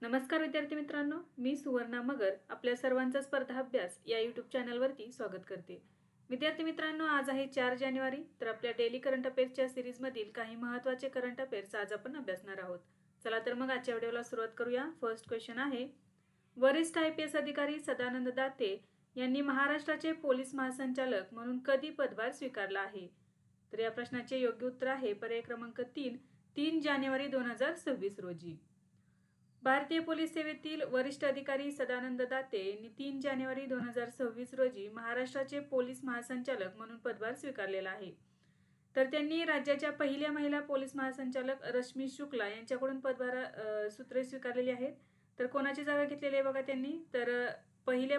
नमस्कार विद्यार्थी मित्रांनो, मी सुवर्णा मगर आपल्या सर्वांचा स्पर्धा अभ्यास या यूट्यूब चॅनलवरती स्वागत करते. विद्यार्थी मित्रांनो, आज आहे 4 जानेवारी. तर आपल्या डेली करंट अफेअर्सच्या सिरीजमधील काही महत्त्वाचे करंट अफेअर्स आज आपण अभ्यासणार आहोत. चला तर मग आजच्या व्हिडिओला सुरुवात करूया. फर्स्ट क्वेश्चन आहे, वरिष्ठ IPS अधिकारी सदानंद दाते यांनी महाराष्ट्राचे पोलीस महासंचालक म्हणून कधी पदभार स्वीकारला आहे? तर या प्रश्नाचे योग्य उत्तर आहे पर्याय क्रमांक 3 जानेवारी 2026 रोजी. भारतीय पोलीस सेवेतील वरिष्ठ अधिकारी सदानंद दाते यांनी 3 जानेवारी 2026 रोजी महाराष्ट्राचे पोलीस महासंचालक म्हणून पदभार स्वीकारलेला आहे. तर त्यांनी राज्याच्या पहिल्या महिला पोलीस महासंचालक रश्मी शुक्ला यांच्याकडून पदभार सूत्रे स्वीकारलेली आहेत. तर कोणाची जागा घेतलेली आहे बघा त्यांनी? तर पहिल्या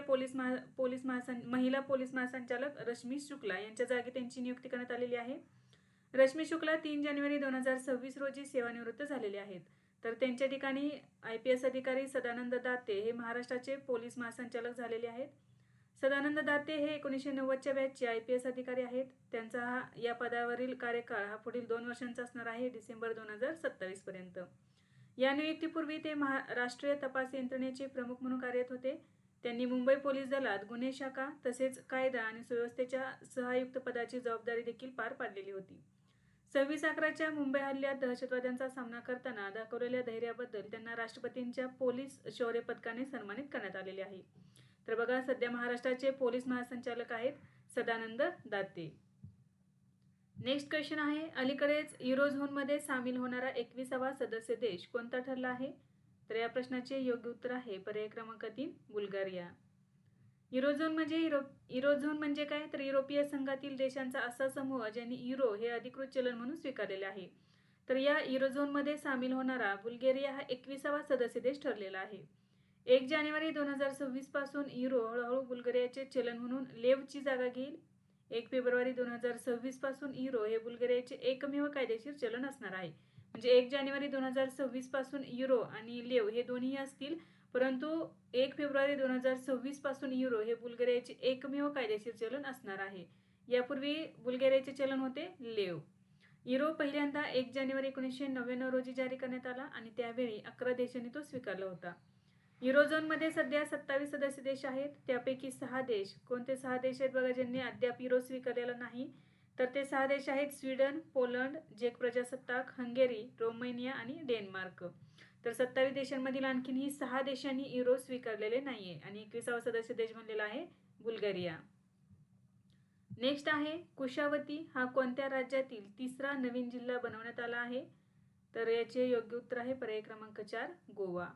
महिला पोलीस महासंचालक रश्मी शुक्ला यांच्या जागी त्यांची नियुक्ती करण्यात आलेली आहे. रश्मी शुक्ला 3 जानेवारी 2026 रोजी सेवानिवृत्त झालेले आहेत. तर त्यांच्या ठिकाणी IPS अधिकारी सदानंद दाते हे महाराष्ट्राचे पोलीस महासंचालक झालेले आहेत. सदानंद दाते हे 1990च्या बॅचचे IPS अधिकारी आहेत. त्यांचा या पदावरील कार्यकाळ हा पुढील 2 वर्षांचा असणार आहे, डिसेंबर 2027 पर्यंत. या नियुक्तीपूर्वी ते राष्ट्रीय तपास यंत्रणेचे प्रमुख म्हणून कार्यरत होते. त्यांनी मुंबई पोलीस दलात गुन्हे शाखा तसेच कायदा आणि सुव्यवस्थेच्या सहआयुक्त पदाची जबाबदारी देखील पार पाडलेली होती. 26/11च्या मुंबई हल्ल्यात दहशतवाद्यांचा सामना करताना दाखवलेल्या धैर्याबद्दल त्यांना राष्ट्रपतींच्या पोलीस शौर्य पदकाने सन्मानित करण्यात आलेले आहे. तर बघा, सध्या महाराष्ट्राचे पोलीस महासंचालक आहेत सदानंद दाते. नेक्स्ट क्वेश्चन आहे, अलीकडेच युरोझोनमध्ये सामील होणारा 21वा सदस्य देश कोणता ठरला आहे? तर या प्रश्नाचे योग्य उत्तर आहे पर्याय क्रमांक 3 बुल्गारिया. युरोझोन म्हणजे काय? तर युरोपीय संघातील देशांचा असा समूह ज्यांनी युरो हे अधिकृत चलन म्हणून स्वीकारलेले आहे. तर या युरोझोनमध्ये सामील होणारा बुल्गेरिया हा 21वा सदस्य देश ठरलेला आहे. 1 जानेवारी 2026 पासून युरो हळूहळू बुल्गेरियाचे चलन म्हणून लेवची जागा घेईल. 1 फेब्रुवारी 2026 पासून युरो हे बुल्गेरियाचे एकमेव कायदेशीर चलन असणार आहे. म्हणजे 1 जानेवारी 2026 पासून युरो आणि लेव हे दोन्ही असतील, परंतु 1 फेब्रुवारी 2026 पासून युरो हे बुल्गेरियाचे एकमेव कायदेशीर चलन असणार आहे. यापूर्वी बुल्गेरियाचे चलन होते लेव. युरो पहिल्यांदा 1 जानेवारी 1999 रोजी जारी करण्यात आला आणि त्यावेळी 11 देशांनी तो स्वीकारला होता. युरोझोनमध्ये सध्या 27 सदस्य देश आहेत. त्यापैकी 6 देश, कोणते 6 देश आहेत बघा ज्यांनी अद्याप युरो स्वीकारलेला नाही? तर ते 6 देश आहेत स्वीडन, पोलंड, झेक प्रजासत्ताक, हंगेरी, रोमेनिया आणि डेन्मार्क. तर 27 देशांमधील आणखीनही 6 देशांनी युरो स्वीकारलेले नाहीये आणि 21वा सदस्य देश बनलेला आहे बुल्गारिया. नेक्स्ट आहे, कुशावती हा कोणत्या राज्यातील 3रा नवीन जिल्हा बनवण्यात आला आहे? तर याचे योग्य उत्तर आहे पर्याय क्रमांक 4 गोवा.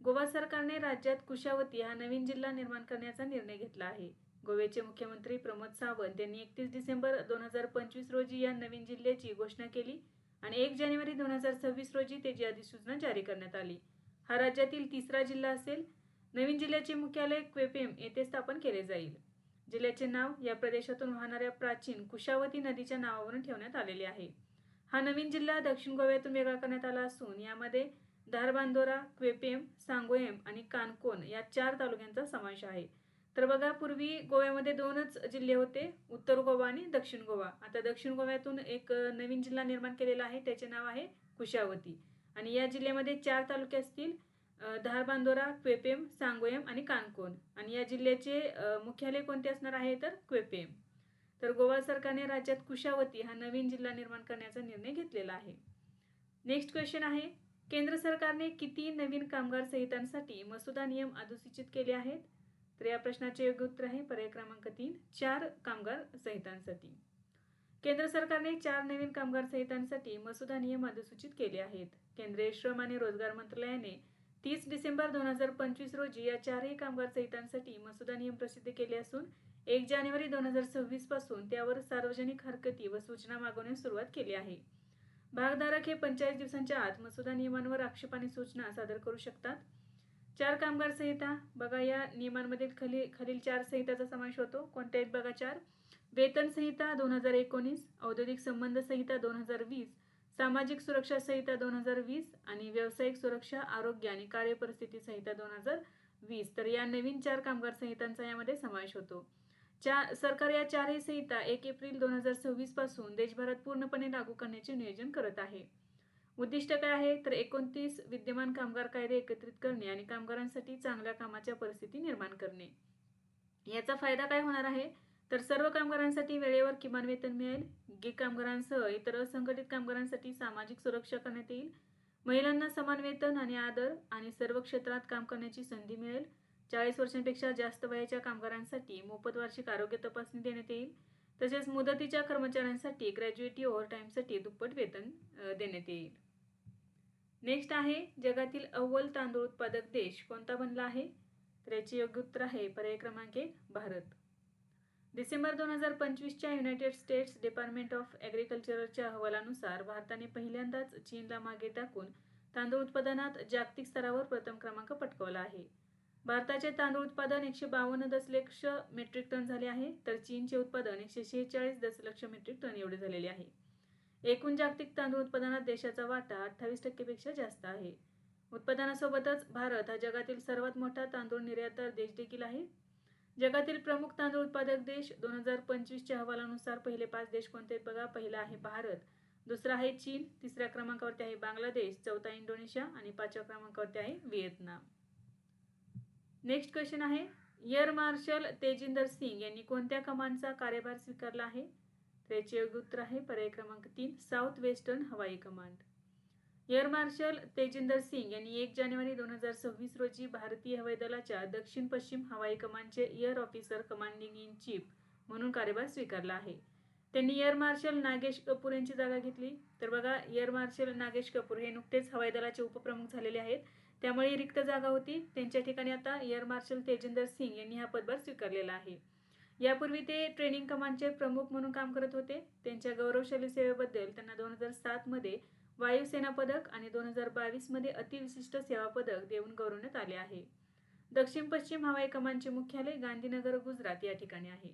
गोवा सरकारने राज्यात कुशावती हा नवीन जिल्हा निर्माण करण्याचा निर्णय घेतला आहे. गोव्याचे मुख्यमंत्री प्रमोद सावंत यांनी 31 डिसेंबर 2025 रोजी या नवीन जिल्ह्याची घोषणा केली आणि 1 जानेवारी 2026 रोजी त्याची अधिसूचना जारी करण्यात आली. हा राज्यातील 3रा जिल्हा असेल. नवीन जिल्ह्याचे मुख्यालय क्वेपेम येथे स्थापन केले जाईल. जिल्ह्याचे नाव या प्रदेशातून वाहणाऱ्या प्राचीन कुशावती नदीच्या नावावरून ठेवण्यात आलेले आहे. हा नवीन जिल्हा दक्षिण गोव्यातून वेगळा करण्यात आला असून यामध्ये धारबांदोरा, क्वेपेम, सांगोएम आणि कानकोन या 4 तालुक्यांचा समावेश आहे. तर बघा, पूर्वी गोव्यामध्ये 2च जिल्हे होते, उत्तर गोवा आणि दक्षिण गोवा. आता दक्षिण गोव्यातून एक नवीन जिल्हा निर्माण केलेला आहे, त्याचे नाव आहे कुशावती आणि या जिल्ह्यामध्ये 4 तालुके असतील, धारबांदोरा, क्वेपेम, सांगोएम आणि कानकोन. आणि या जिल्ह्याचे मुख्यालय कोणते असणार आहे? तर क्वेपेम. तर गोवा सरकारने राज्यात कुशावती हा नवीन जिल्हा निर्माण करण्याचा निर्णय घेतलेला आहे. नेक्स्ट क्वेश्चन आहे, केंद्र सरकारने किती नवीन कामगार संहितांसाठी मसुदा नियम अधिसूचित केले आहेत? तर या प्रश्नाचे योग्य उत्तर आहे पर्याय क्रमांक 3 4 कामगार संहितांसाठी. केंद्र सरकारने 4 नवीन कामगार संहितांसाठी मसुदा नियम अधिसूचित केले आहेत. केंद्रीय श्रम आणि रोजगार मंत्रालयाने 30 डिसेंबर 2025 रोजी या 4ही कामगार संहितांसाठी मसुदा नियम प्रसिद्ध केले असून 1 जानेवारी 2026 पासून त्यावर सार्वजनिक हरकती व सूचना मागवण्यास सुरुवात केली आहे. भागधारक हे 45 दिवसांच्या आत मसुदा नियमांवर आक्षेप आणि सूचना सादर करू शकतात. 4 कामगार संहिता बघा, या नियमांमध्ये खालील 4 संहिताचा समावेश होतो. कोणत्या आहेत बघा 4? वेतन संहिता 2019, औद्योगिक संबंध संहिता 2020, सामाजिक सुरक्षा संहिता 2020 आणि व्यावसायिक सुरक्षा, आरोग्य आणि कार्यपरिस्थिती संहिता 2020. तर या नवीन 4 कामगार संहितांचा यामध्ये समावेश होतो. सरकार या 4ही संहिता 1 एप्रिल 2026 पासून देशभरात पूर्णपणे लागू करण्याचे नियोजन करत आहे. उद्दिष्ट काय आहे तर 29 विद्यमान कामगार कायदे एकत्रित करणे आणि कामगारांसाठी चांगल्या कामाच्या परिस्थिती निर्माण करणे. याचा फायदा काय होणार आहे तर सर्व कामगारांसाठी वेळेवर किमान वेतन मिळेल. गिग कामगारांसह इतर असंघटित कामगारांसाठी सामाजिक सुरक्षा करण्यात येईल. महिलांना समान वेतन आणि आदर आणि सर्व क्षेत्रात काम करण्याची संधी मिळेल. 40 वर्षांपेक्षा जास्त वयाच्या कामगारांसाठी मोफत वार्षिक आरोग्य तपासणी देण्यात येईल. तसेच मुदतीच्या कर्मचाऱ्यांसाठी ग्रॅज्युएटी ओव्हरटाईमसाठी दुप्पट वेतन देण्यात येईल. नेक्स्ट आहे जगातील अव्वल तांदूळ उत्पादक देश कोणता बनला आहे तर याचे योग्य उत्तर आहे पर्याय क्रमांक 1 भारत. डिसेंबर 2025च्या युनायटेड स्टेट्स डिपार्टमेंट ऑफ ॲग्रिकल्चरच्या अहवालानुसार भारताने पहिल्यांदाच चीनला मागे टाकून तांदूळ उत्पादनात जागतिक स्तरावर प्रथम क्रमांक पटकावला आहे. भारताचे तांदूळ उत्पादन 152 दशलक्ष मेट्रिक टन झाले आहे तर चीनचे उत्पादन 146 दशलक्ष मेट्रिक टन एवढे झालेले आहे. एकूण जागतिक तांदूळ उत्पादनात देशाचा वाटा 28% पेक्षा जास्त आहे. उत्पादनासोबतच भारत हा जगातील सर्वात मोठा तांदूळ निर्यातदार देश देखील आहे. जगातील प्रमुख तांदूळ उत्पादक देश 2025च्या अहवालानुसार पहिले 5 देश कोणते आहेत बघा. पहिला आहे भारत, दुसरा आहे चीन, तिसऱ्या क्रमांकावरती आहे बांगलादेश, चौथा इंडोनेशिया आणि 5व्या क्रमांकावरती आहे व्हिएतनाम. नेक्स्ट क्वेश्चन आहे एअर मार्शल तेजिंदर सिंग यांनी कोणत्या कमांडचा कार्यभार स्वीकारला आहे तर याचे योग्य उत्तर आहे पर्याय क्रमांक 3 साऊथ वेस्टर्न हवाई command. Air marshal Tejinder Singh यांनी 1 जानेवारी 2026 रोजी भारतीय हवाई दलाच्या दक्षिण पश्चिम हवाई कमांडचे air officer commanding in chief म्हणून कार्यभार स्वीकारला आहे. त्यांनी एअर मार्शल नागेश कपूर यांची जागा घेतली. तर बघा एअर मार्शल नागेश कपूर हे नुकतेच हवाई दलाचे उपप्रमुख झालेले आहेत, त्यामुळे रिक्त जागा होती. त्यांच्या ठिकाणी आता एअर मार्शल तेजिंदर सिंग यांनी हा पदभार स्वीकारलेला आहे. यापूर्वी ते ट्रेनिंग कमांडचे प्रमुख म्हणून काम करत होते. त्यांच्या गौरवशाली सेवेबद्दल त्यांना 2007 मध्ये वायुसेना पदक आणि 2022 मध्ये अतिविशिष्ट सेवा पदक देऊन गौरवण्यात आले आहे. दक्षिण पश्चिम हवाई कमांडचे मुख्यालय गांधीनगर गुजरात या ठिकाणी आहे.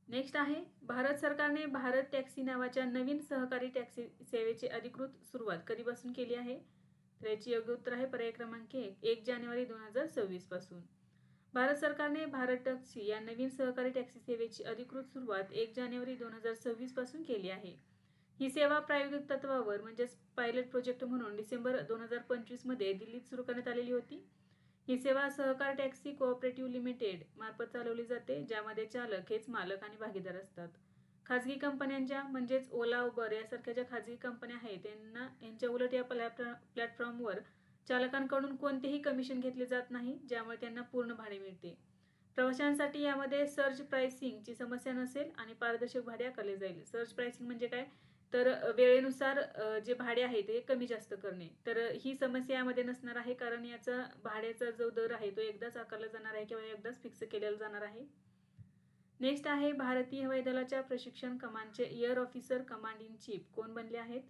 नेक्स्ट आहे भारत सरकारने भारत टॅक्सी नावाच्या नवीन सहकारी टॅक्सी सेवेची अधिकृत सुरुवात कधीपासून केली आहे तर याचे योग्य उत्तर आहे पर्याय क्रमांक 1 जानेवारी 2026 पासून. भारत सरकारने भारत टॅक्सी या नवीन सहकारी टॅक्सी सेवेची अधिकृत सुरुवात 1 जानेवारी 2026 पासून केली आहे. ही सेवा प्रायोगिक तत्वावर म्हणजेच पायलट प्रोजेक्ट म्हणून डिसेंबर 2025 मध्ये दिल्लीत सुरू करण्यात आलेली होती. ही सेवा सहकार टॅक्सी कोऑपरेटिव्ह लिमिटेड मार्फत चालवली जाते, ज्यामध्ये चालक हेच मालक आणि भागीदार असतात. खाजगी कंपन्यांच्या म्हणजेच ओला उबर यासारख्या ज्या खाजगी कंपन्या आहेत यांच्या उलट या प्लॅटफॉर्मवर चालकांकडून कोणतेही कमिशन घेतले जात नाही, ज्यामुळे त्यांना पूर्ण भाडे मिळते. प्रवाशांसाठी यामध्ये सर्ज प्राइसिंगची समस्या नसेल आणि पारदर्शक भाडे आकारले जाईल. सर्ज प्राइसिंग म्हणजे काय तर वेळेनुसार जे भाडे आहे ते कमी जास्त करणे. तर ही समस्या यामध्ये नसणार आहे, कारण याचा भाड्याचा जो दर आहे तो एकदाच आकारला जाणार आहे किंवा एकदाच फिक्स केलेला जाणार आहे. नेक्स्ट आहे भारतीय हवाई दलाच्या प्रशिक्षण कमांडचे air officer command in chief कोण बनले आहेत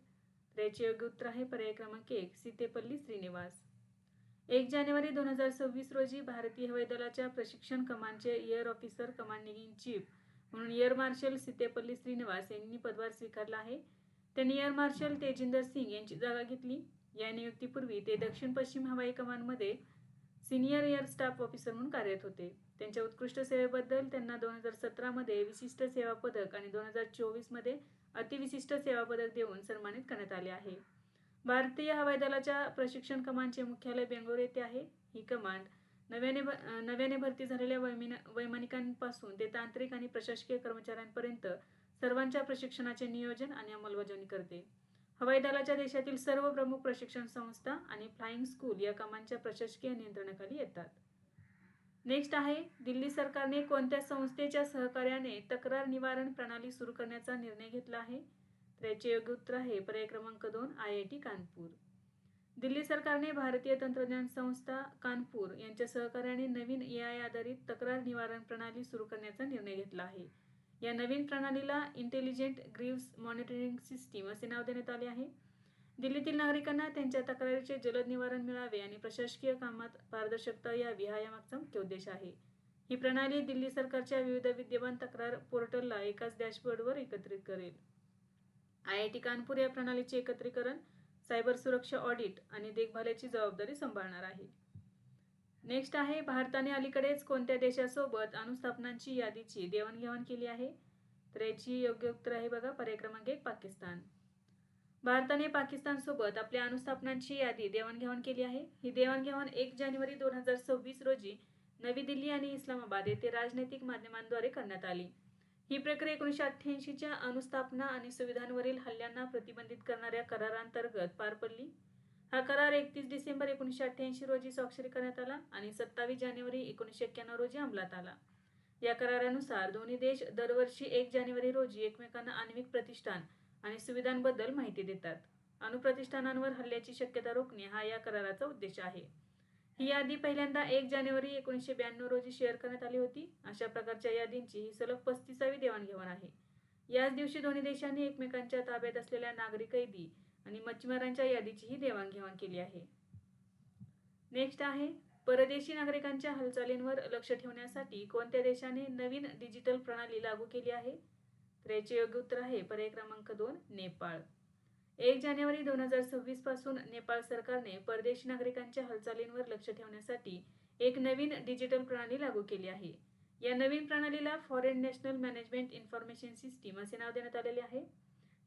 तर याचे योग्य उत्तर आहे पर्याय क्रमांक 1 सितेपल्ली श्रीनिवास. 1 जानेवारी 2026 रोजी भारतीय हवाई दलाच्या प्रशिक्षण कमांडचे air officer commanding in chief म्हणून एअर मार्शल सितेपल्ली श्रीनिवास यांनी पदभार स्वीकारला आहे. त्यांनी एअर मार्शल तेजिंदर सिंग यांची जागा घेतली. या नियुक्तीपूर्वी ते दक्षिण पश्चिम हवाई कमांडमध्ये सिनियर एअर स्टाफ ऑफिसर म्हणून कार्यरत होते. त्यांच्या उत्कृष्ट सेवेबद्दल त्यांना 2017 मध्ये विशिष्ट सेवा पदक आणि 2024 मध्ये अतिविशिष्ट सेवा पदक देऊन सन्मानित करण्यात आले आहे. भारतीय हवाई दलाच्या प्रशिक्षण कमांडचे मुख्यालय बेंगळुरू येथे आहे. ही कमांड नव्याने भरती झालेल्या वैमानिकांपासून ते तांत्रिक आणि प्रशासकीय कर्मचाऱ्यांपर्यंत सर्वांच्या प्रशिक्षणाचे नियोजन आणि अंमलबजावणी करते. हवाई दलाच्या देशातील सर्व प्रमुख प्रशिक्षण संस्था आणि फ्लाइंग स्कूल या कमांडच्या प्रशासकीय नियंत्रणाखाली येतात. नेक्स्ट आहे दिल्ली सरकारने कोणत्या संस्थेच्या सहकार्याने तक्रार निवारण प्रणाली सुरू करण्याचा निर्णय घेतला आहे तर याचे योग्य उत्तर आहे पर्याय क्रमांक 2 IIT कानपूर. दिल्ली सरकारने भारतीय तंत्रज्ञान संस्था कानपूर यांच्या सहकार्याने नवीन AI आधारित तक्रार निवारण प्रणाली सुरू करण्याचा निर्णय घेतला आहे. या नवीन प्रणालीला इंटेलिजंट ग्रीव्स मॉनिटरिंग सिस्टीम असे नाव देण्यात आले आहे. दिल्लीतील नागरिकांना त्यांच्या तक्रारीचे जलद निवारण मिळावे आणि प्रशासकीय कामात पारदर्शकता यावी हा यामागचा मुख्य उद्देश आहे. ही प्रणाली दिल्ली सरकारच्या विविध विद्यमान तक्रार पोर्टलला एकाच डॅशबोर्डवर एकत्रित करेल. IIT कानपूर या प्रणालीचे एकत्रीकरण, सायबर सुरक्षा ऑडिट आणि देखभालीची जबाबदारी सांभाळणार आहे. नेक्स्ट आहे भारताने अलीकडेच कोणत्या देशासोबत अणुस्थापनांची यादीची देवाणघेवाण केली आहे तर याची योग्य उत्तर आहे बघा पर्याय क्रमांक 1 पाकिस्तान. भारताने पाकिस्तानसोबत आपल्या अणुस्थापनांची यादी देवाणघेवाण केली आहे. ही देवाणघेवाण 1 जानेवारी 2026 रोजी नवी दिल्ली आणि इस्लामाबाद येथे राजनैतिक माध्यमांद्वारे करण्यात आली. ही प्रक्रिया 1988च्या अणुस्थापना आणि सुविधांवरील हल्ल्यांना प्रतिबंधित करणाऱ्या करारांतर्गत पार पडली. हा करार 31 डिसेंबर 1988 रोजी स्वाक्षरी करण्यात आला आणि 27 जानेवारी 1991 रोजी अंमलात आला. या करारानुसार दोन्ही देश दरवर्षी 1 जानेवारी रोजी एकमेकांना आण्विक प्रतिष्ठान आणि सुविधांबद्दल माहिती देतात. अणुप्रतिष्ठानांवर हल्ल्याची शक्यता रोखणे हा या कराराचा उद्देश आहे. ही यादी पहिल्यांदा 1 जानेवारी 1992 रोजी शेअर करण्यात आली होती. अशा प्रकारच्या यादींची ही सलग 35वी देवाणघेवाण आहे. याच दिवशी दोन्ही देशांनी एकमेकांच्या ताब्यात असलेल्या नागरी कैदी आणि मच्छीमारांच्या यादीचीही देवाणघेवाण केली आहे. नेक्स्ट आहे, परदेशी नागरिकांच्या हालचालींवर लक्ष ठेवण्यासाठी कोणत्या देशाने नवीन डिजिटल प्रणाली लागू केली आहे? तर याचे योग्य उत्तर आहे पर्याय क्रमांक 2, नेपाळ. 1 जानेवारी 2026 पासून नेपाळ सरकारने परदेशी नागरिकांच्या हालचालींवर लक्ष ठेवण्यासाठी एक नवीन डिजिटल प्रणाली लागू केली आहे. या नवीन प्रणालीला foreign national management information system असे नाव देण्यात आलेले आहे.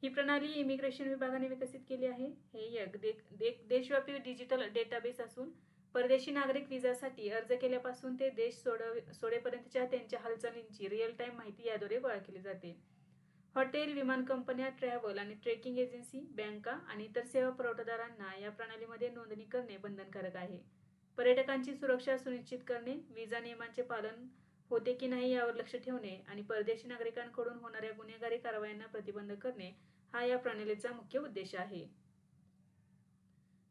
ही प्रणाली इमिग्रेशन विभागाने विकसित केली आहे. हे एक देशव्यापी डिजिटल डेटाबेस असून परदेशी नागरिक विजासाठी अर्ज केल्यापासून ते देश सोडेपर्यंतच्या त्यांच्या हालचालींची रिअल टाइम माहिती याद्वारे गोळा केली जाते. हॉटेल, विमान कंपन्या, ट्रॅव्हल आणि ट्रेकिंग एजन्सी, बँका आणि इतर सेवा पुरवठादारांना या प्रणालीमध्ये नोंदणी करणे बंधनकारक आहे. पर्यटकांची सुरक्षा सुनिश्चित करणे, विजा नियमांचे पालन होते की नाही यावर लक्ष ठेवणे आणि परदेशी नागरिकांकडून होणाऱ्या गुन्हेगारी कारवायांना प्रतिबंध करणे हा या प्रणालीचा मुख्य उद्देश आहे.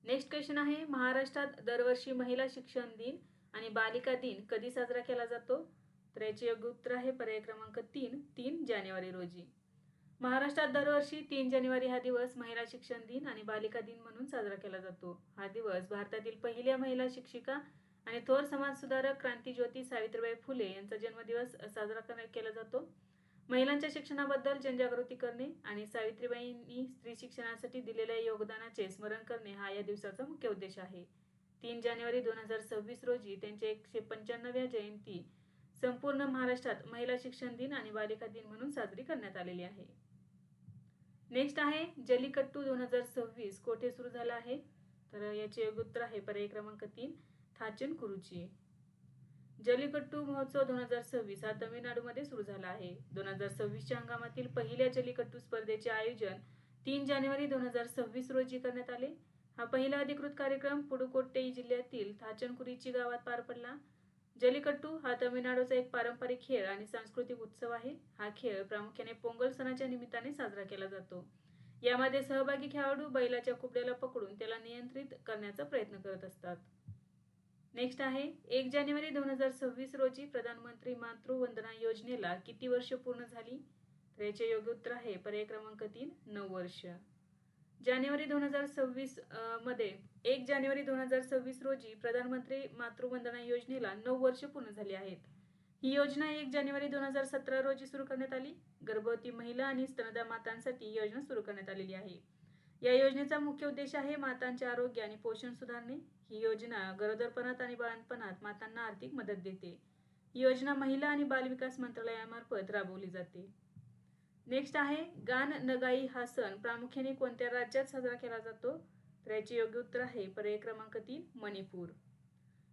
नेक्स्ट क्वेश्चन आहे, महाराष्ट्रात दरवर्षी महिला शिक्षण दिन आणि बालिका दिन कधी साजरा केला जातो? तर याचे योग्य उत्तर आहे पर्याय क्रमांक 3 जानेवारी रोजी. महाराष्ट्रात दरवर्षी 3 जानेवारी हा दिवस महिला शिक्षण दिन आणि बालिका दिन म्हणून साजरा केला जातो. हा दिवस भारतातील पहिल्या महिला शिक्षिका आणि थोर समाजसुधारक क्रांतीज्योती सावित्रीबाई फुले यांचा जन्मदिवस साजरा केला जातो. महिलांच्या शिक्षणाबद्दल जनजागृती करणे आणि सावित्रीबाईंनी स्त्री शिक्षणासाठी दिलेल्या योगदानाचे स्मरण करणे हा या दिवसाचा मुख्य उद्देश आहे. 3 जानेवारी 2026 रोजी त्यांच्या 195व्या जयंती संपूर्ण महाराष्ट्रात महिला शिक्षण दिन आणि बालिका दिन म्हणून साजरी करण्यात आलेली आहे. नेक्स्ट आहे, जल्लीकट्टू 2026 कोठे सुरू झाला आहे? तर याचे योग्य उत्तर आहे पर्याय क्रमांक 3, थाचनकुरुची. जल्लीकट्टू महोत्सव 2026 हा तमिळनाडूमध्ये सुरू झाला आहे. 2026च्या हंगामातील पहिल्या जल्लीकट्टू स्पर्धेचे आयोजन 3 जानेवारी 2026 रोजी करण्यात आले. हा पहिला अधिकृत कार्यक्रम पुडुकोट्टई जिल्ह्यातील थाचनकुरिची गावात पार पडला. जल्लीकट्टू हा तमिळनाडूचा एक पारंपरिक खेळ आणि सांस्कृतिक उत्सव आहे. हा खेळ प्रामुख्याने पोंगल सणाच्या निमित्ताने साजरा केला जातो. यामध्ये सहभागी खेळाडू बैलाच्या कुबड्याला पकडून त्याला नियंत्रित करण्याचा प्रयत्न करत असतात. नेक्स्ट आहे, 1 जानेवारी 2026 रोजी प्रधानमंत्री मातृवंदना योजनेला किती वर्ष पूर्ण झाली? तर याचे योग्य उत्तर आहे पर्याय क्रमांक 3, 9 वर्ष. जानेवारी 2026 मध्ये 1 जानेवारी 2026 रोजी प्रधानमंत्री मातृवंदना योजनेला 9 वर्ष पूर्ण झाली आहेत. ही योजना 1 जानेवारी 2017 रोजी सुरू करण्यात आली. गर्भवती महिला आणि स्तनदा मातांसाठी ही योजना सुरू करण्यात आलेली आहे. या योजनेचा मुख्य उद्देश आहे मातांचे आरोग्य आणि पोषण सुधारणे. ही योजना गरोदरपणात आणि बाळंतपणात मातांना आर्थिक मदत देते. ही योजना महिला आणि बाल विकास मंत्रालयामार्फत राबवली जाते. नेक्स्ट आहे, गान नगाई हा सण प्रामुख्याने कोणत्या राज्यात साजरा केला जातो? तर याचे योग्य उत्तर आहे पर्याय क्रमांक 3, मणिपूर.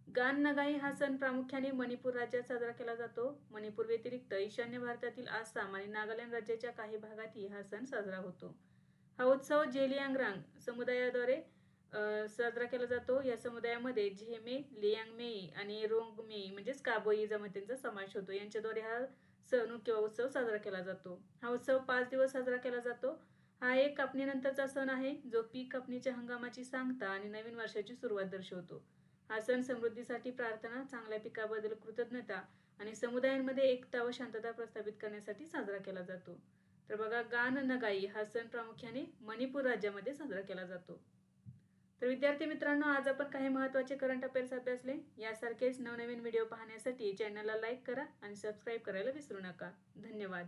गान नगाई हा सण प्रामुख्याने मणिपूर राज्यात साजरा केला जातो. मणिपूर व्यतिरिक्त ईशान्य भारतातील आसाम आणि नागालँड राज्याच्या काही भागातही हा सण साजरा होतो. हा उत्सव जेलियांगरांग समुदायाद्वारे साजरा केला जातो. या समुदायामध्ये झेमे, लियांगमेई आणि रोंगमेई म्हणजेच काबोई जमातींचा समावेश होतो. यांच्याद्वारे हा सण किंवा उत्सव साजरा केला जातो. हा उत्सव 5 दिवस साजरा केला जातो. हा एक कापणीनंतरचा सण आहे जो पीक कापणीच्या हंगामाची सांगता आणि नवीन वर्षाची सुरुवात दर्शवतो. हा सण समृद्धीसाठी प्रार्थना, चांगल्या पिकाबद्दल कृतज्ञता आणि समुदायांमध्ये एकता व शांतता प्रस्थापित करण्यासाठी साजरा केला जातो. तर बघा, गान नगाई हा सण प्रामुख्याने मणिपूर राज्यामध्ये साजरा केला जातो. तर विद्यार्थी मित्रांनो, आज आपण काही महत्त्वाचे करंट अफेअर्स अभ्यासले. यासारखेच नवनवीन व्हिडिओ पाहण्यासाठी चॅनलला लाईक करा आणि सबस्क्राईब करायला विसरू नका. धन्यवाद.